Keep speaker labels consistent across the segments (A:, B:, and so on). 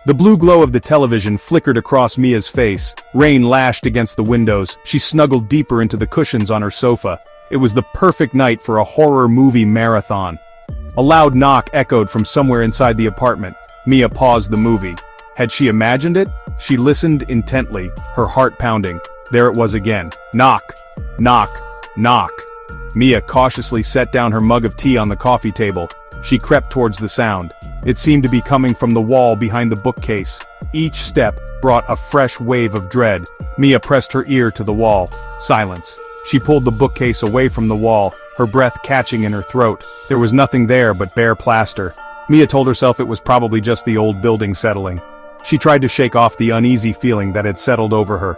A: The blue glow of the television flickered across Mia's face. Rain lashed against the windows. She snuggled deeper into the cushions on her sofa. It was the perfect night for a horror movie marathon. A loud knock echoed from somewhere inside the apartment. Mia paused the movie. Had she imagined it? She listened intently, her heart pounding. There it was again. Knock. Knock. Knock. Mia cautiously set down her mug of tea on the coffee table. She crept towards the sound. It seemed to be coming from the wall behind the bookcase. Each step brought a fresh wave of dread. Mia pressed her ear to the wall. Silence. She pulled the bookcase away from the wall, her breath catching in her throat. There was nothing there but bare plaster. Mia told herself it was probably just the old building settling. She tried to shake off the uneasy feeling that had settled over her.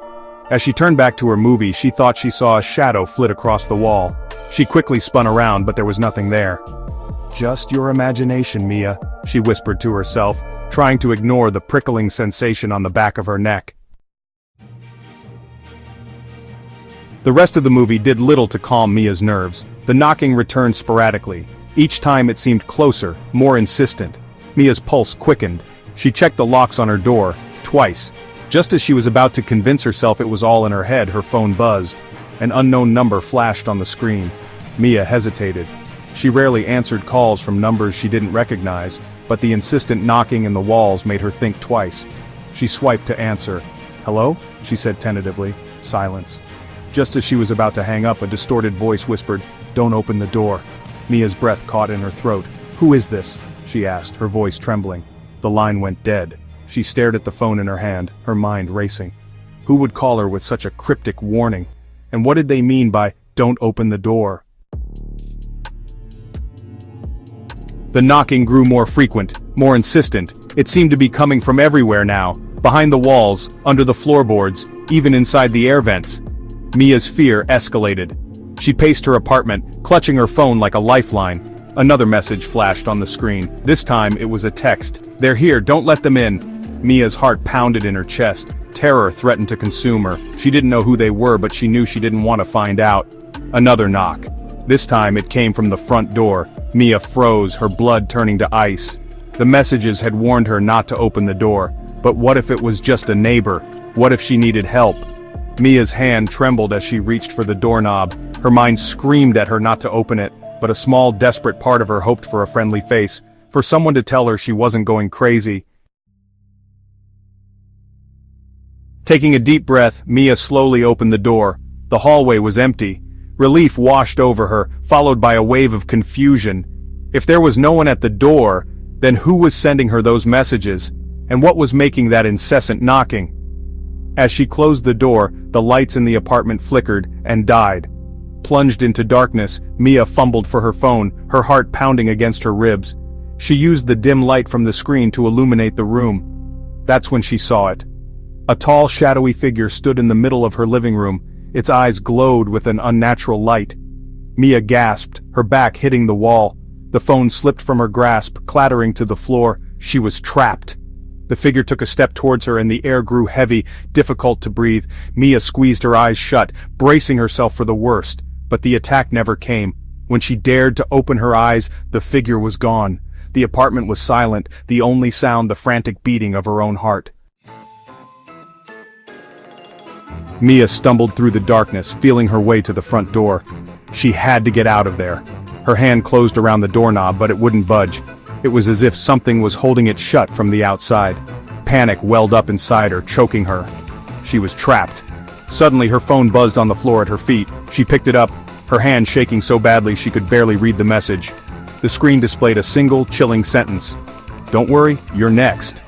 A: As she turned back to her movie, she thought she saw a shadow flit across the wall. She quickly spun around, but there was nothing there. "Just your imagination, Mia," she whispered to herself, trying to ignore the prickling sensation on the back of her neck. The rest of the movie did little to calm Mia's nerves. The knocking returned sporadically. Each time it seemed closer, more insistent. Mia's pulse quickened. She checked the locks on her door, twice. Just as she was about to convince herself it was all in her head, her phone buzzed. An unknown number flashed on the screen. Mia hesitated. She rarely answered calls from numbers she didn't recognize, but the insistent knocking in the walls made her think twice. She swiped to answer. "Hello?" she said tentatively. Silence. Just as she was about to hang up, a distorted voice whispered, "Don't open the door." Mia's breath caught in her throat. "Who is this?" she asked, her voice trembling. The line went dead. She stared at the phone in her hand, her mind racing. Who would call her with such a cryptic warning? And what did they mean by, "Don't open the door"? The knocking grew more frequent, more insistent. It seemed to be coming from everywhere now. Behind the walls, under the floorboards, even inside the air vents. Mia's fear escalated. She paced her apartment, clutching her phone like a lifeline. Another message flashed on the screen. This time it was a text. "They're here, don't let them in." Mia's heart pounded in her chest. Terror threatened to consume her. She didn't know who they were, but she knew she didn't want to find out. Another knock. This time it came from the front door. Mia froze, her blood turning to ice. The messages had warned her not to open the door. But what if it was just a neighbor? What if she needed help? Mia's hand trembled as she reached for the doorknob. Her mind screamed at her not to open it, but a small, desperate part of her hoped for a friendly face, for someone to tell her she wasn't going crazy. Taking a deep breath, Mia slowly opened the door. The hallway was empty. Relief washed over her, followed by a wave of confusion. If there was no one at the door, then who was sending her those messages? And what was making that incessant knocking? As she closed the door, the lights in the apartment flickered and died. Plunged into darkness, Mia fumbled for her phone, her heart pounding against her ribs. She used the dim light from the screen to illuminate the room. That's when she saw it. A tall, shadowy figure stood in the middle of her living room. Its eyes glowed with an unnatural light. Mia gasped, her back hitting the wall. The phone slipped from her grasp, clattering to the floor. She was trapped. The figure took a step towards her and the air grew heavy, difficult to breathe. Mia squeezed her eyes shut, bracing herself for the worst. But the attack never came. When she dared to open her eyes, the figure was gone. The apartment was silent, the only sound the frantic beating of her own heart. Mia stumbled through the darkness, feeling her way to the front door. She had to get out of there. Her hand closed around the doorknob, but it wouldn't budge. It was as if something was holding it shut from the outside. Panic welled up inside her, choking her. She was trapped. Suddenly her phone buzzed on the floor at her feet. She picked it up, her hand shaking so badly she could barely read the message. The screen displayed a single, chilling sentence. "Don't worry, you're next."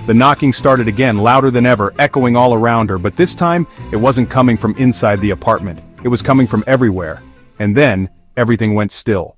A: The knocking started again, louder than ever, echoing all around her, but this time, it wasn't coming from inside the apartment. It was coming from everywhere. And then, everything went still.